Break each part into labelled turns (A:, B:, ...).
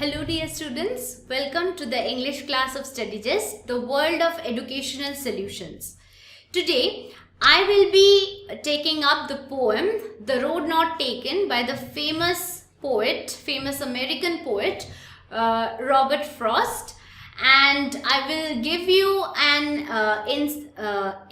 A: Hello dear students, welcome to the English class of Study Zest, the world of educational solutions. Today I will be taking up the poem The Road Not Taken by the famous American poet Robert Frost, and I will give you an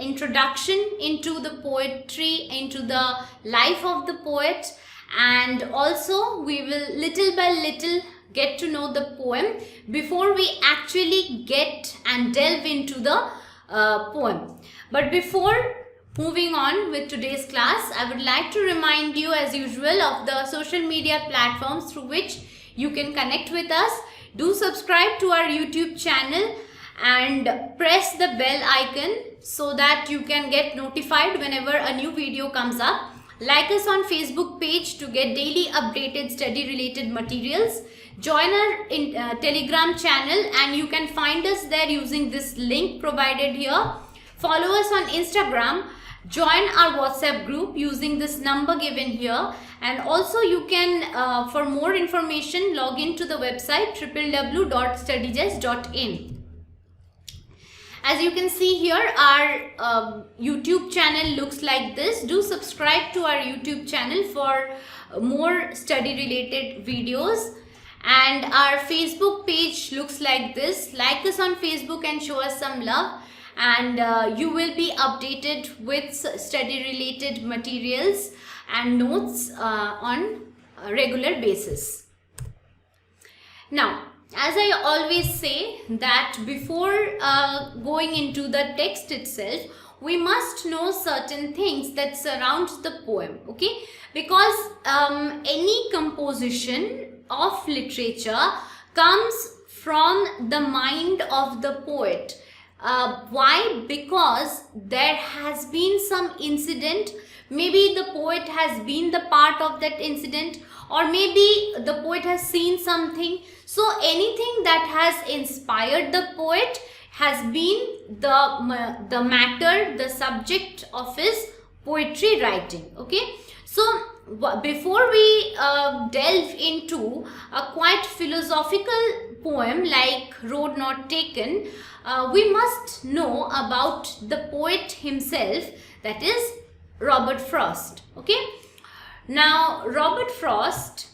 A: introduction into the poetry, into the life of the poet, and also we will little by little get to know the poem before we actually get and delve into the poem. But before moving on with today's class, I would like to remind you as usual of the social media platforms through which you can connect with us. Do subscribe to our YouTube channel and press the bell icon so that you can get notified whenever a new video comes up. Like us on Facebook page to get daily updated study related materials. Join our Telegram channel and you can find us there using this link provided here. Follow us on Instagram. Join our WhatsApp group using this number given here. And also you can, for more information, log into the website www.studyzest.in. As you can see here, our YouTube channel looks like this. Do subscribe to our YouTube channel for more study related videos. And our Facebook page looks like this. Like us on Facebook and show us some love. And you will be updated with study related materials and notes on a regular basis. Now, as I always say that before going into the text itself, we must know certain things that surround the poem, okay? Because any composition of literature comes from the mind of the poet. Why? Because there has been some incident. Maybe the poet has been the part of that incident, or maybe the poet has seen something. So anything that has inspired the poet has been the matter, the subject of his poetry writing. Okay. So before we delve into a quite philosophical poem like Road Not Taken, we must know about the poet himself, that is Robert Frost. Okay. Now Robert Frost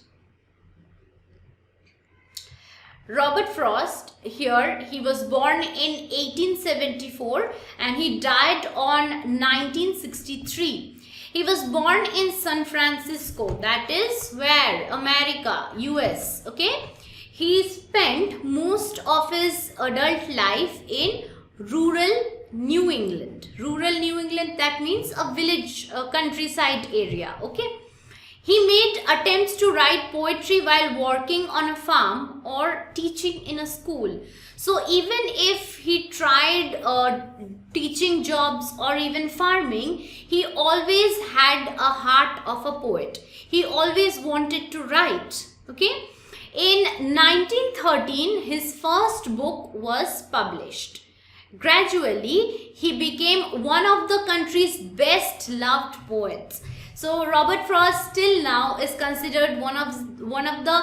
A: here, he was born in 1874 and he died on 1963. He was born in San Francisco, that is where? America, US. Okay. He spent most of his adult life in rural New England. Rural New England, that means a village, a countryside area. Okay. He made attempts to write poetry while working on a farm or teaching in a school. So even if he tried teaching jobs or even farming, he always had a heart of a poet. He always wanted to write. Okay. In 1913, his first book was published. Gradually, he became one of the country's best loved poets. So Robert Frost still now is considered one of the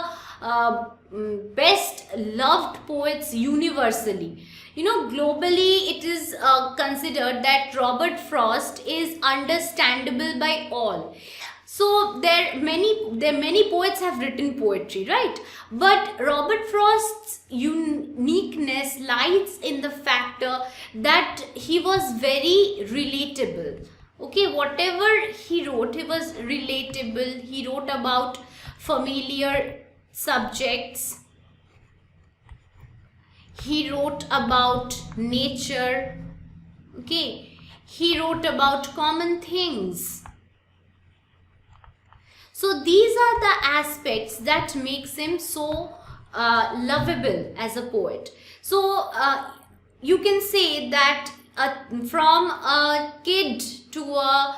A: best loved poets universally. You know, globally it is considered that Robert Frost is understandable by all. So many poets have written poetry, right? But Robert Frost's uniqueness lies in the factor that he was very relatable. Okay, whatever he wrote, he was relatable. He wrote about familiar subjects. He wrote about nature. Okay, he wrote about common things. So these are the aspects that makes him so lovable as a poet. So you can say that from a kid to a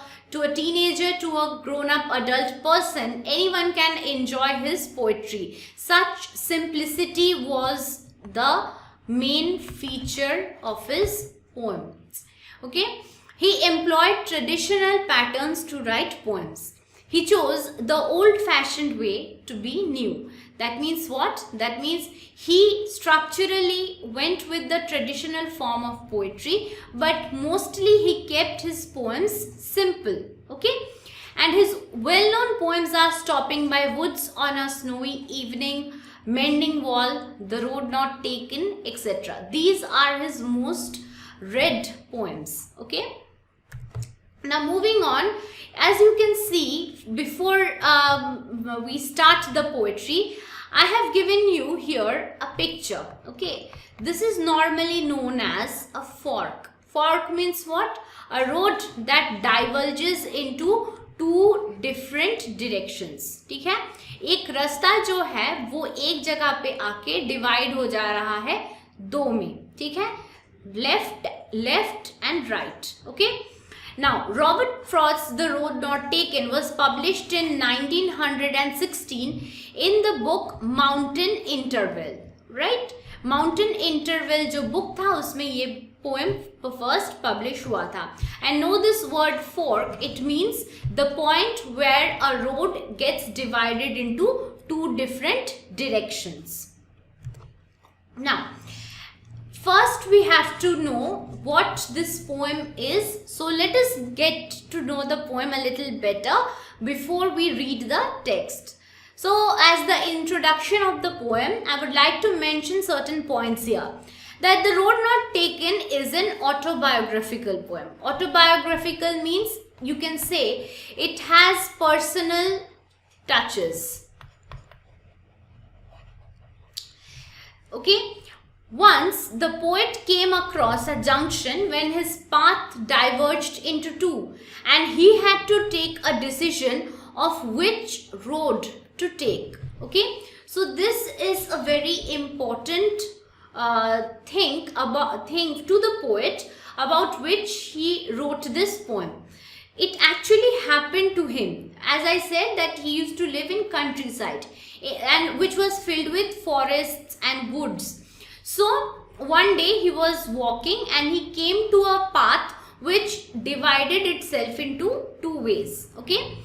A: teenager to a grown-up adult person, anyone can enjoy his poetry. Such simplicity was the main feature of his poems. Okay, he employed traditional patterns to write poems. He chose the old-fashioned way to be new. That means what? That means he structurally went with the traditional form of poetry, but mostly he kept his poems simple. Okay? And his well-known poems are Stopping by Woods on a Snowy Evening, Mending Wall, The Road Not Taken, etc. These are his most read poems. Okay? Now moving on, as you can see, before we start the poetry, I have given you here a picture. Okay, this is normally known as a fork. Fork means what? A road that diverges into two different directions. ठीक है, एक रास्ता जो है वो एक जगह पे आके डिवाइड हो जा रहा है दो में. ठीक है, left and right. Okay. Now, Robert Frost's The Road Not Taken was published in 1916 in the book Mountain Interval, right? Mountain Interval जो book था उसमें ये poem first publish हुआ था. And know this word fork, it means the point where a road gets divided into two different directions. Now, first we have to know what this poem is. So let us get to know the poem a little better before we read the text. So as the introduction of the poem, I would like to mention certain points here. That The Road Not Taken is an autobiographical poem. Autobiographical means you can say it has personal touches. Okay. Once the poet came across a junction when his path diverged into two and he had to take a decision of which road to take. Okay, so this is a very important thing to the poet about which he wrote this poem. It actually happened to him. As I said that he used to live in countryside and which was filled with forests and woods. So one day he was walking and he came to a path which divided itself into two ways. Okay,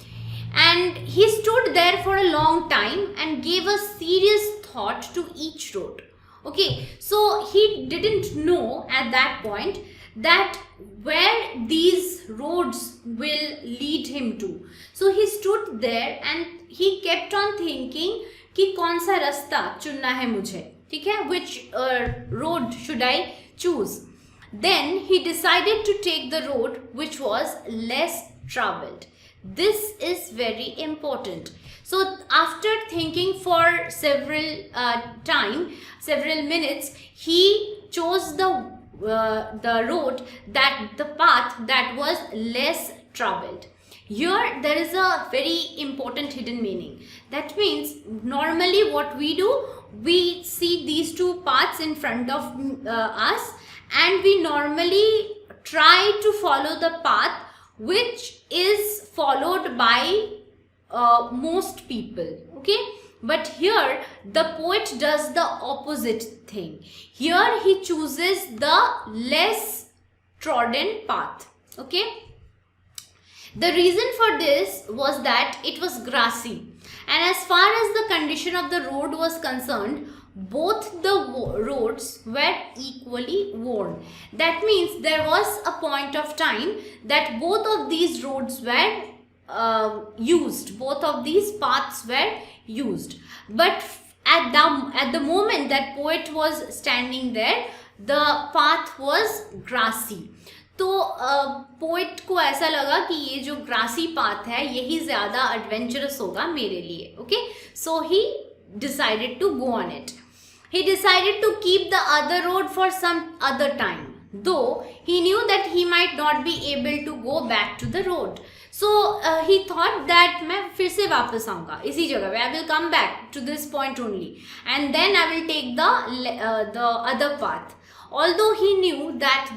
A: and he stood there for a long time and gave a serious thought to each road. Okay, so he didn't know at that point that where these roads will lead him to. So he stood there and he kept on thinking कि कौन सा रास्ता चुनना है मुझे. ठीक है, which road should I choose? Then he decided to take the road which was less traveled. This is very important. So after thinking for several minutes, he chose the path that was less traveled. Here there is a very important hidden meaning. That means normally what we do, we see these two paths in front of us and we normally try to follow the path which is followed by most people. Okay, but here the poet does the opposite thing. Here he chooses the less trodden path. Okay, the reason for this was that it was grassy, and as far as the condition of the road was concerned, both the roads were equally worn. That means there was a point of time that both of these roads were used, both of these paths were used. But at the moment that poet was standing there, the path was grassy. तो poet को ऐसा लगा कि ये जो grassy path है यही ज़्यादा एडवेंचरस होगा मेरे लिए. Okay, so he decided to go on it. He decided to keep the other road for some other time, though he knew that he might not be able to go back to the road. So he thought that मैं फिर से वापस आऊँगा इसी जगह पे. I will come back to this point only and then I will take the other path. Although he knew that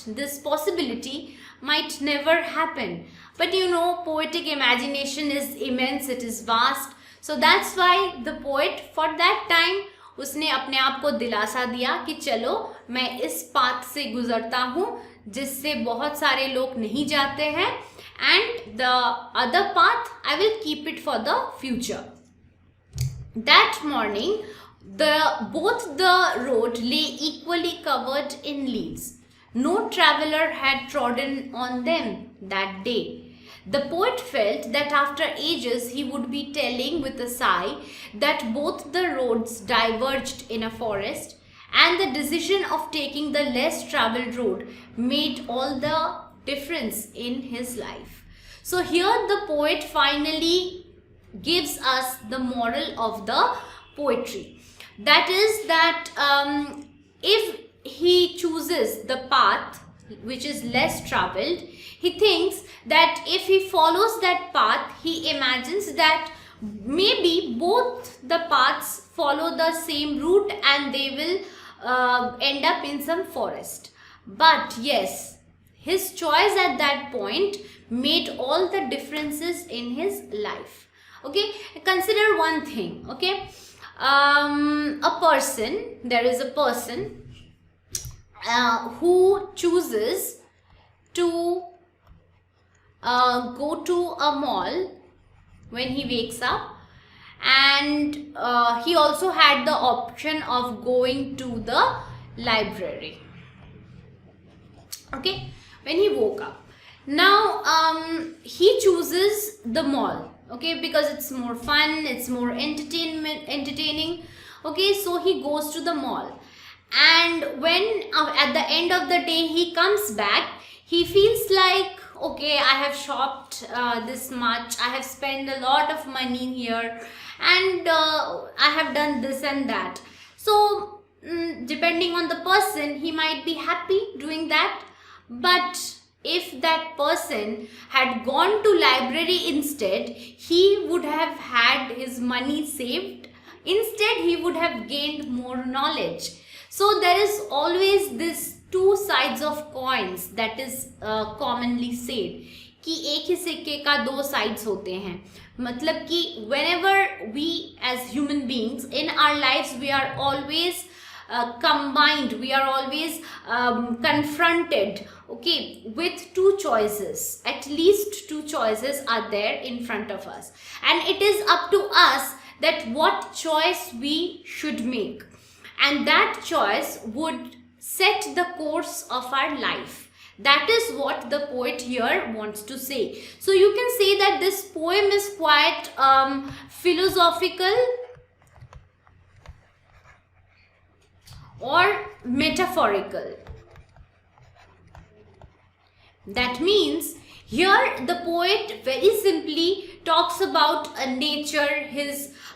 A: this possibility might never happen. But you know, poetic imagination is immense, it is vast. So that's why the poet for that time उसने अपने आप को दिलासा दिया कि चलो मैं इस पाथ से गुजरता हूँ जिससे बहुत सारे लोग नहीं जाते हैं, and the other path I will keep it for the future. That morning, both the road lay equally covered in leaves. No traveler had trodden on them that day. The poet felt that after ages he would be telling with a sigh that both the roads diverged in a forest, and the decision of taking the less traveled road made all the difference in his life. So here the poet finally gives us the moral of the poetry. That is that if he chooses the path which is less traveled, he thinks that if he follows that path, he imagines that maybe both the paths follow the same route and they will end up in some forest. But yes, his choice at that point made all the differences in his life. Okay, consider one thing. Okay, there is a person who chooses to go to a mall when he wakes up, and he also had the option of going to the library. Okay, when he woke up, now he chooses the mall, okay, because it's more fun, it's more entertaining. Okay, so he goes to the mall, and when at the end of the day he comes back, he feels like, okay, I have shopped this much, I have spent a lot of money here, and I have done this and that. So depending on the person, he might be happy doing that. But if that person had gone to library instead, he would have had his money saved. Instead, he would have gained more knowledge. So there is always this two sides of coins that is commonly said कि एक ही सिक्के का दो sides होते हैं. मतलब कि whenever we as human beings in our lives, we are always combined, we are always confronted, okay, with two choices. At least two choices are there in front of us, and it is up to us that what choice we should make, and that choice would set the course of our life. That is what the poet here wants to say. So you can say that this poem is quite philosophical or metaphorical. That means here the poet very simply talks about nature,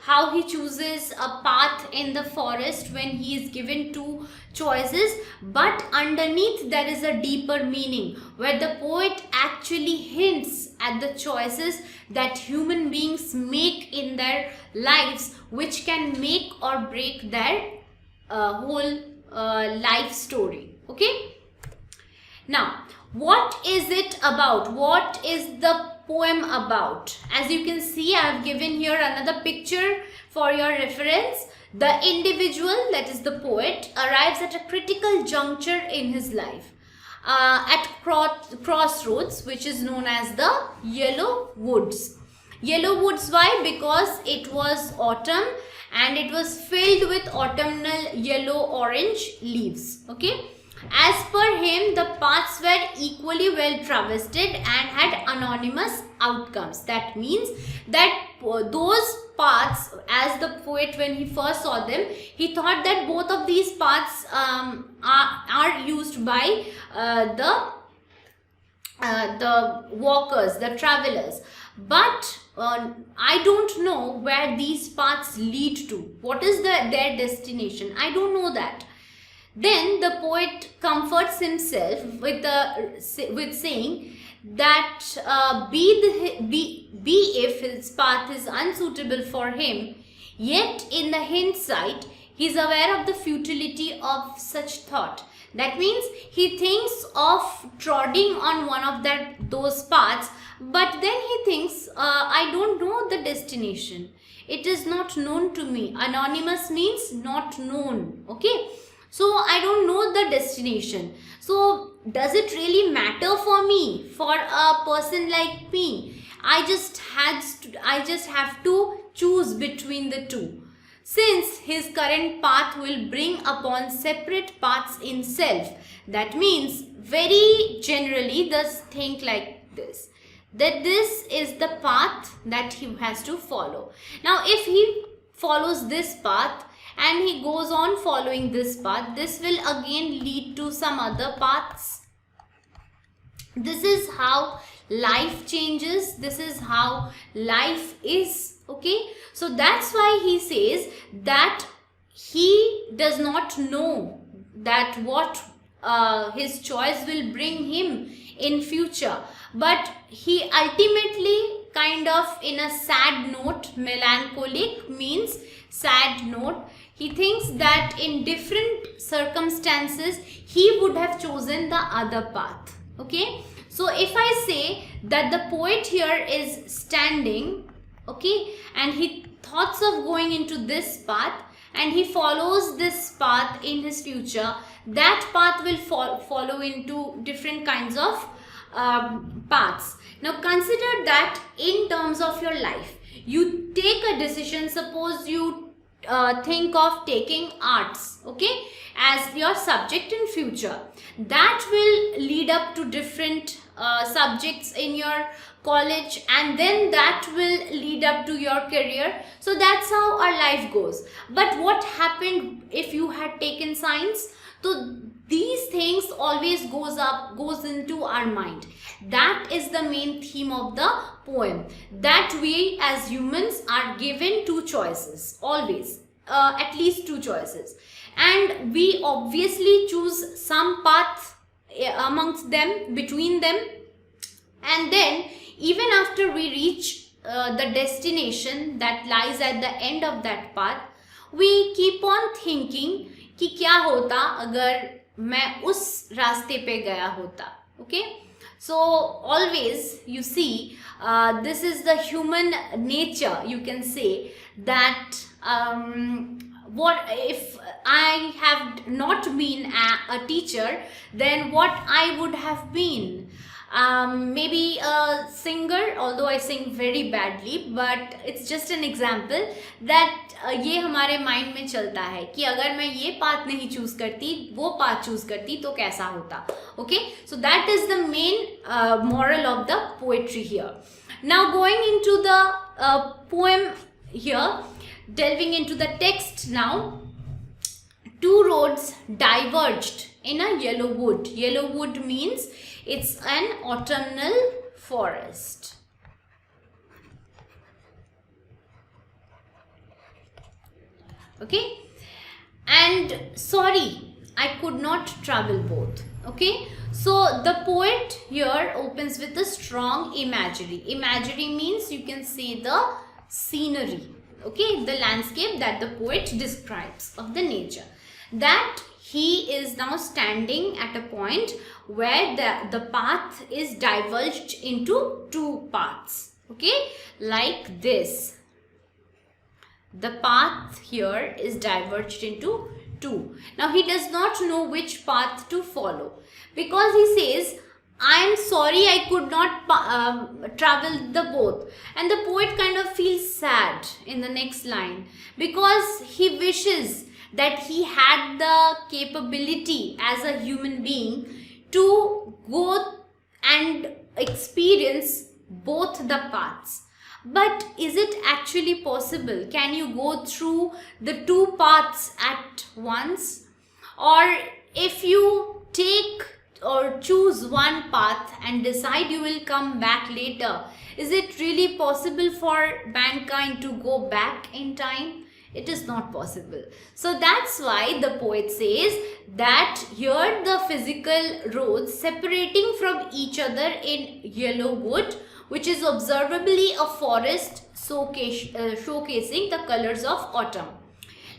A: how he chooses a path in the forest when he is given two choices, but underneath there is a deeper meaning where the poet actually hints at the choices that human beings make in their lives, which can make or break their whole life story. Okay, now what is it about? What is the poem about? As you can see, I have given here another picture for your reference. The individual, that is the poet, arrives at a critical juncture in his life, at crossroads, which is known as the Yellow Woods. Yellow Woods, why? Because it was autumn and it was filled with autumnal yellow-orange leaves. Okay. As per him, the paths were equally well traversed and had anonymous outcomes. That means that those paths, as the poet when he first saw them, he thought that both of these paths are used by the walkers, the travelers. But I don't know where these paths lead to. What is their destination? I don't know that. Then the poet comforts himself with saying that be if his path is unsuitable for him, yet in the hindsight he is aware of the futility of such thought. That means he thinks of treading on one of those paths, but then he thinks, I don't know the destination. It is not known to me. Anonymous means not known. Okay. So I don't know the destination. So does it really matter for me, for a person like me? I just have to choose between the two. Since his current path will bring upon separate paths in self. That means, very generally, just think like this, that this is the path that he has to follow. Now, if he follows this path and he goes on following this path, this will again lead to some other paths. This is how life changes. This is how life is. Okay, so that's why he says that he does not know that what his choice will bring him in future, but he ultimately kind of in a sad note, melancholic means sad note, he thinks that in different circumstances he would have chosen the other path. Okay, so if I say that the poet here is standing, okay, and he thoughts of going into this path and he follows this path in his future, that path will follow into different kinds of paths. Now consider that in terms of your life, you take a decision. Suppose you think of taking arts, okay, as your subject in future. That will lead up to different subjects in your college, and then that will lead up to your career. So that's how our life goes. But what happened if you had taken science? So these things always goes into our mind. That is the main theme of the poem, that we as humans are given two choices, always, at least two choices, and we obviously choose some path amongst them, between them, and then even after we reach the destination that lies at the end of that path, we keep on thinking कि क्या होता अगर मैं उस रास्ते पे गया होता. Okay, so always you see, this is the human nature, you can say, that what if I have not been a teacher, then what I would have been? Maybe a singer, although I sing very badly, but it's just an example that ये हमारे mind में चलता है कि अगर मैं ये path नहीं चूज करती, वो पाथ चूज करती तो कैसा होता. Okay, so that is the main moral of the poetry here. Now going into the poem here, delving into the text now. Two roads diverged in a yellow wood. Yellow wood means it's an autumnal forest. Okay, and sorry, I could not travel both. Okay, so the poet here opens with a strong imagery. Imagery means you can say the scenery, okay, the landscape that the poet describes of the nature, that he is now standing at a point where the path is diverged into two paths. Okay, like this. The path here is diverged into two. Now he does not know which path to follow, because he says, I am sorry I could not travel the both. And the poet kind of feels sad in the next line, because he wishes that he had the capability as a human being to go and experience both the paths. But is it actually possible? Can you go through the two paths at once? Or if you take or choose one path and decide you will come back later, is it really possible for mankind to go back in time? It is not possible. So that's why the poet says that here the physical roads separating from each other in yellow wood, which is observably a forest showcasing the colors of autumn.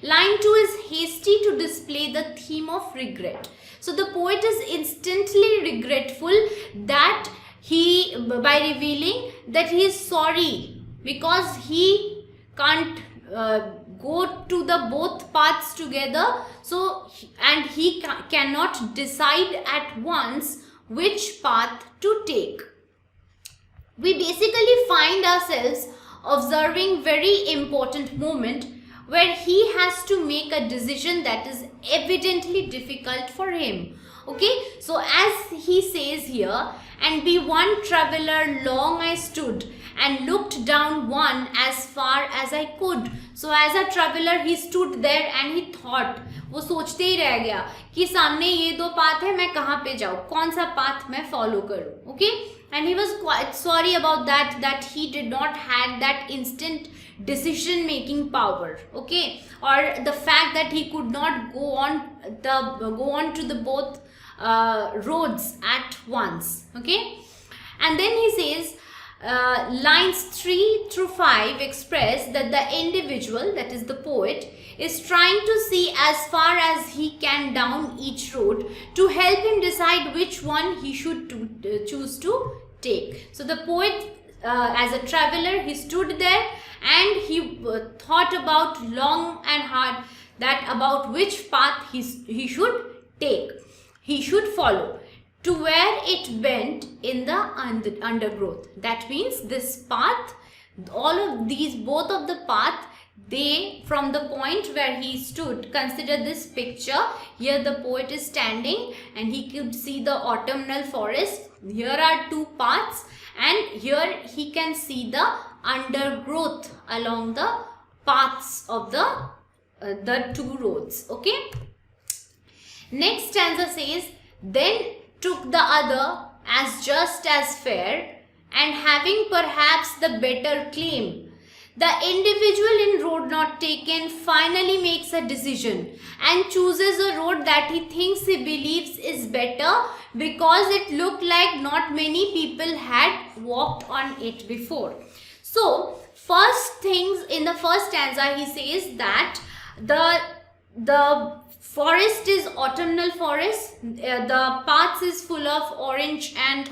A: Line 2 is hasty to display the theme of regret. So the poet is instantly regretful that by revealing that he is sorry because he can't go to the both paths together. So and he cannot decide at once which path to take. We basically find ourselves observing very important moment where he has to make a decision that is evidently difficult for him. Okay, so as he says here, and be one traveler long I stood and looked down one as far as I could. So as a traveler he stood there and he thought, वो सोचते ही रह गया कि सामने ये दो path है, मैं कहाँ पे जाऊँ, कौन सा पाथ मैं फॉलो करूँ. Okay, and he was quite sorry about that he did not had that instant decision making power. Okay, or the fact that he could not go on to the both roads at once. Okay, and then he says lines 3 through 5 express that the individual, that is the poet, is trying to see as far as he can down each road to help him decide which one he should choose to take. So the poet, as a traveler, he stood there and he thought about long and hard that about which path he should take, he should follow, to where it went in the undergrowth. That means this path, all of these, both of the path, they, from the point where he stood, consider this picture. Here the poet is standing and he could see the autumnal forest. Here are two paths and here he can see the undergrowth along the paths of the two roads. Okay. Next stanza says, then took the other as just as fair, and having perhaps the better claim. The individual in road not taken finally makes a decision and chooses a road that he thinks, he believes is better because it looked like not many people had walked on it before. So first things, in the first stanza he says that the forest is autumnal forest, the paths is full of orange and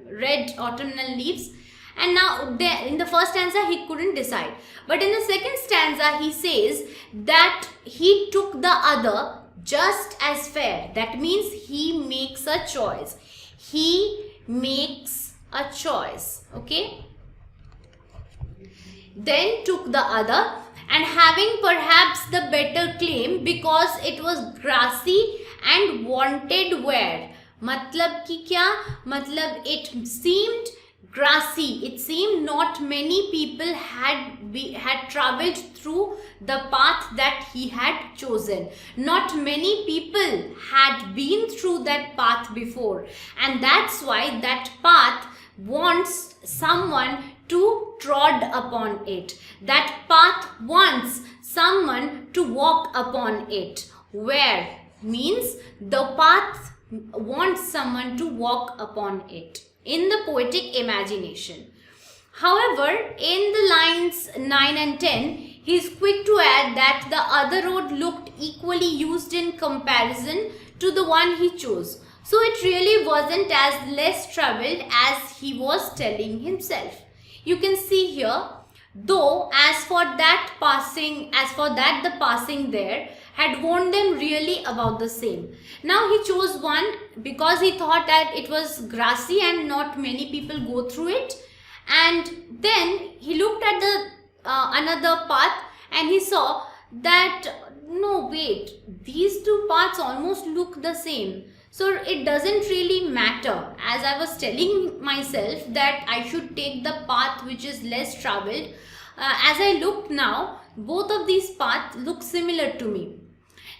A: red autumnal leaves, and now in the first stanza he couldn't decide, but in the second stanza he says that he took the other just as fair. That means he makes a choice, he makes a choice. Okay, then took the other, and having perhaps the better claim because it was grassy and wanted wear. मतलब कि क्या? मतलब it seemed grassy. It seemed not many people had traveled through the path that he had chosen. Not many people had been through that path before, and that's why that path wants someone to trod upon it. That path wants someone to walk upon it. Where means the path wants someone to walk upon it in the poetic imagination. However, in the lines 9 and 10, he is quick to add that the other road looked equally used in comparison to the one he chose. So it really wasn't as less traveled as he was telling himself. You can see here, though as for that the passing there had warned them really about the same. Now he chose one because he thought that it was grassy and not many people go through it. And then he looked at the another path and he saw that no, wait, these two paths almost look the same. So it doesn't really matter, as I was telling myself that I should take the path which is less traveled. As I look now, both of these paths look similar to me.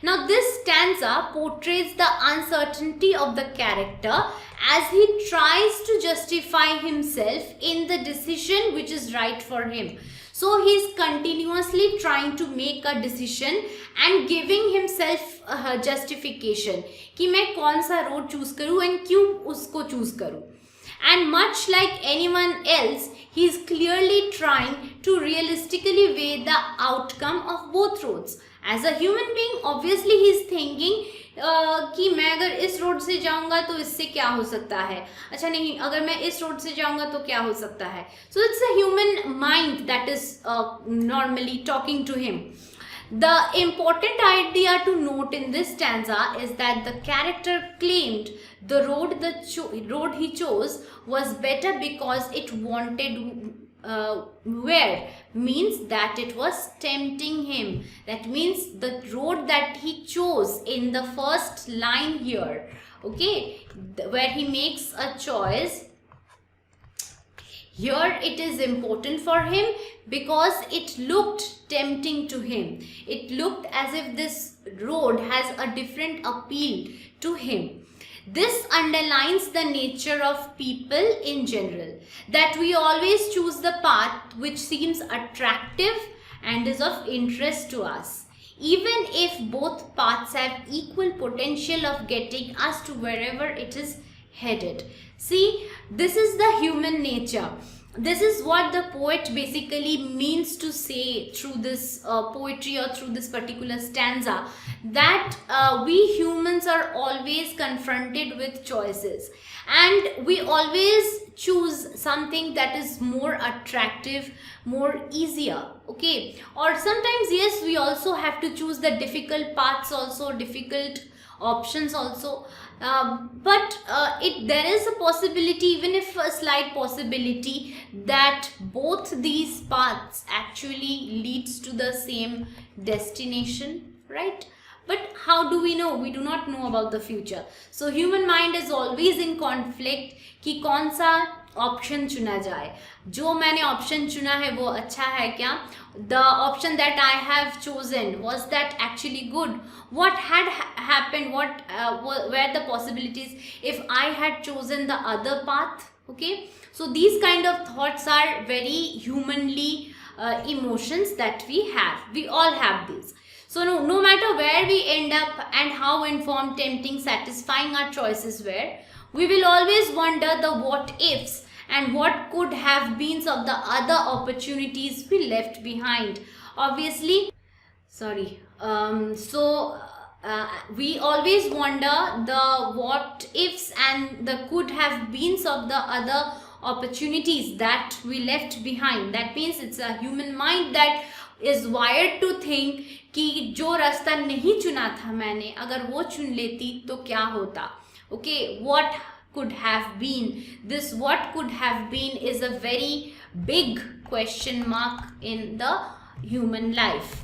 A: Now this stanza portrays the uncertainty of the character as he tries to justify himself in the decision which is right for him. So he is continuously trying to make a decision and giving himself a justification कि मैं कौन सा road choose करूँ and क्यों उसको choose करूँ. And much like anyone else, he is clearly trying to realistically weigh the outcome of both roads. As a human being, obviously he is thinking कि मैं अगर इस रोड से जाऊंगा तो इससे क्या हो सकता है, अच्छा नहीं अगर मैं इस रोड से जाऊंगा तो क्या हो सकता है. So it's a human mind that is normally talking to him. The important idea to note in this stanza is that the character claimed the road he chose was better because it wanted where means that it was tempting him. That means the road that he chose in the first line here, okay, where he makes a choice. Here it is important for him because it looked tempting to him. It looked as if this road has a different appeal to him. This underlines the nature of people in general, that we always choose the path which seems attractive and is of interest to us, even if both paths have equal potential of getting us to wherever it is headed. See, this is the human nature. This is what the poet basically means to say through this poetry or through this particular stanza, that we humans are always confronted with choices and we always choose something that is more attractive, more easier, okay, or sometimes yes, we also have to choose the difficult paths also, difficult options also, but there is a possibility, even if a slight possibility, that both these paths actually leads to the same destination, right? But how do we know? We do not know about the future. So human mind is always in conflict कि कौन सा option चुना जाए. जो मैंने option चुना है वो अच्छा है क्या? The option that I have chosen, was that actually good? What had happened? What were the possibilities if I had chosen the other path? Okay, so these kind of thoughts are very humanly emotions that we have. We all have these. So no matter where we end up and how informed, tempting, satisfying our choices were, we will always wonder the what ifs and what could have been of the other opportunities we left behind. Obviously, sorry. We always wonder the what ifs and the could have been of the other opportunities that we left behind. That means it's a human mind that is wired to think कि जो रास्ता नहीं चुना था मैंने, अगर वो चुन लेती तो क्या होता. Okay, what could have been? This what could have been is a very big question mark in the human life.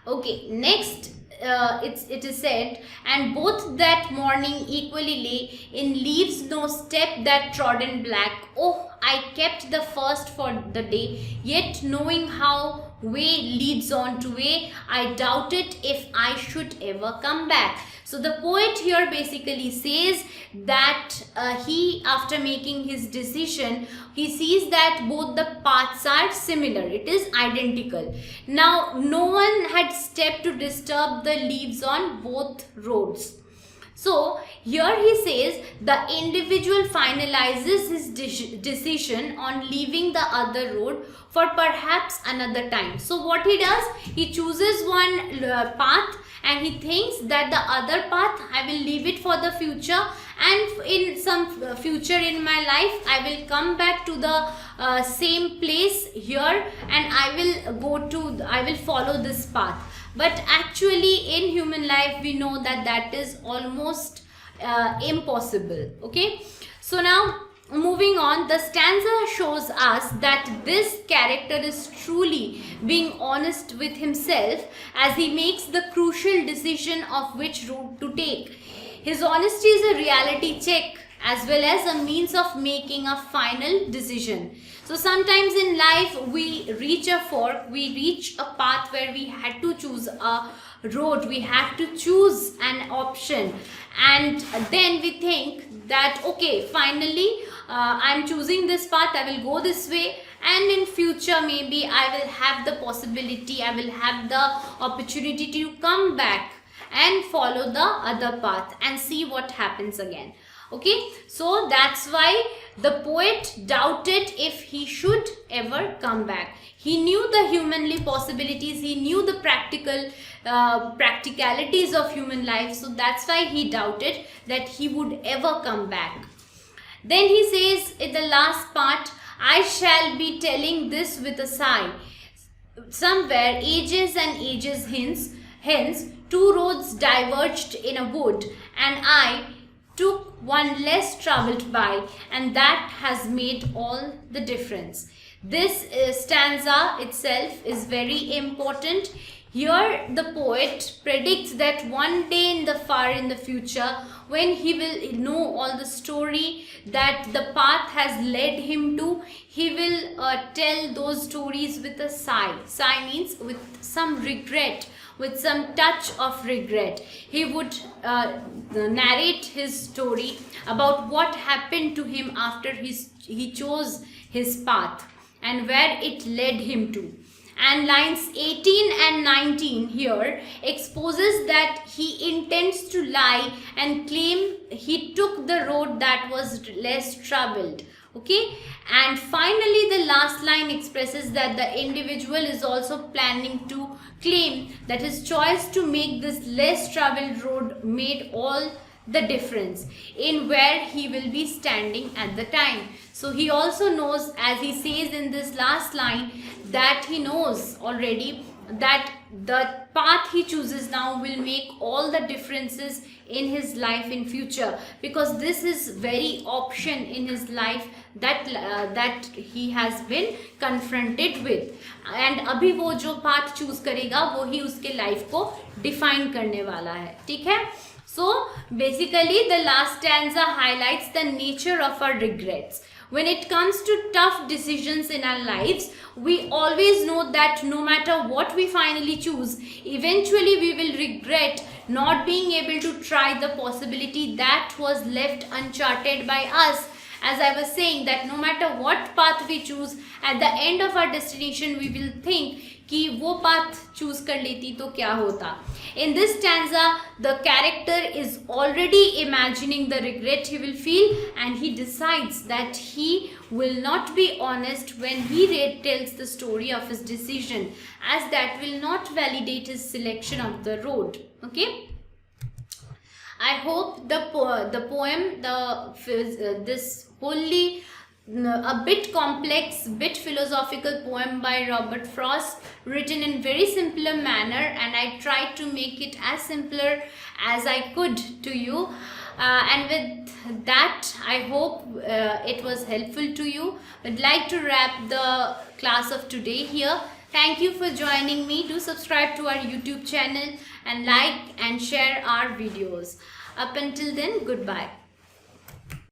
A: Okay, next it is said, and both that morning equally lay in leaves no step that trodden black. Oh, I kept the first for the day, yet knowing how way leads on to way, I doubted if I should ever come back. So the poet here basically says that he, after making his decision, he sees that both the paths are similar. It is identical. Now, no one had stepped to disturb the leaves on both roads. So here he says the individual finalizes his decision on leaving the other road for perhaps another time. So what he does, he chooses one path and he thinks that the other path I will leave it for the future, and in some future in my life I will come back to the same place here and I will follow this path. But actually in human life we know that that is almost impossible. Okay, so now moving on, the stanza shows us that this character is truly being honest with himself as he makes the crucial decision of which route to take. His honesty is a reality check as well as a means of making a final decision. So sometimes in life we reach a fork, we reach a path where we had to choose a road, we have to choose an option, and then we think that okay, finally I'm choosing this path, I will go this way, and in future maybe I will have the possibility, I will have the opportunity to come back and follow the other path and see what happens again. Okay, so that's why the poet doubted if he should ever come back. He knew the humanly possibilities, he knew the practicalities of human life, so that's why he doubted that he would ever come back. Then he says in the last part, I shall be telling this with a sigh. Somewhere ages and ages hence, two roads diverged in a wood, and I took one less traveled by, and that has made all the difference. This stanza itself is very important. Here the poet predicts that one day in the future, when he will know all the story that the path has led him to, he will tell those stories with a sigh. Sigh means with some regret, with some touch of regret. He would narrate his story about what happened to him after he chose his path and where it led him to. And lines 18 and 19 here exposes that he intends to lie and claim he took the road that was less traveled. Okay, and finally the last line expresses that the individual is also planning to claim that his choice to make this less traveled road made all the difference in where he will be standing at the time. So he also knows, as he says in this last line, that he knows already that the path he chooses now will make all the differences in his life in future, because this is very option in his life that he has been confronted with, and अभी वो जो path choose करेगा वो ही उसके life को define करने वाला है. ठीक है? So basically the last stanza highlights the nature of our regrets. When it comes to tough decisions in our lives, we always know that no matter what we finally choose, eventually we will regret not being able to try the possibility that was left uncharted by us. As I was saying, that no matter what path we choose, at the end of our destination we will think कि वो path choose कर लेती तो क्या होता. In this stanza, the character is already imagining the regret he will feel, and he decides that he will not be honest when he tells the story of his decision, as that will not validate his selection of the road. Okay. I hope the poem, this wholly a bit complex, bit philosophical poem by Robert Frost, written in very simpler manner, and I tried to make it as simpler as I could to you. And with that, I hope it was helpful to you. I'd like to wrap the class of today here. Thank you for joining me. Do subscribe to our YouTube channel and like and share our videos. Up until then, goodbye.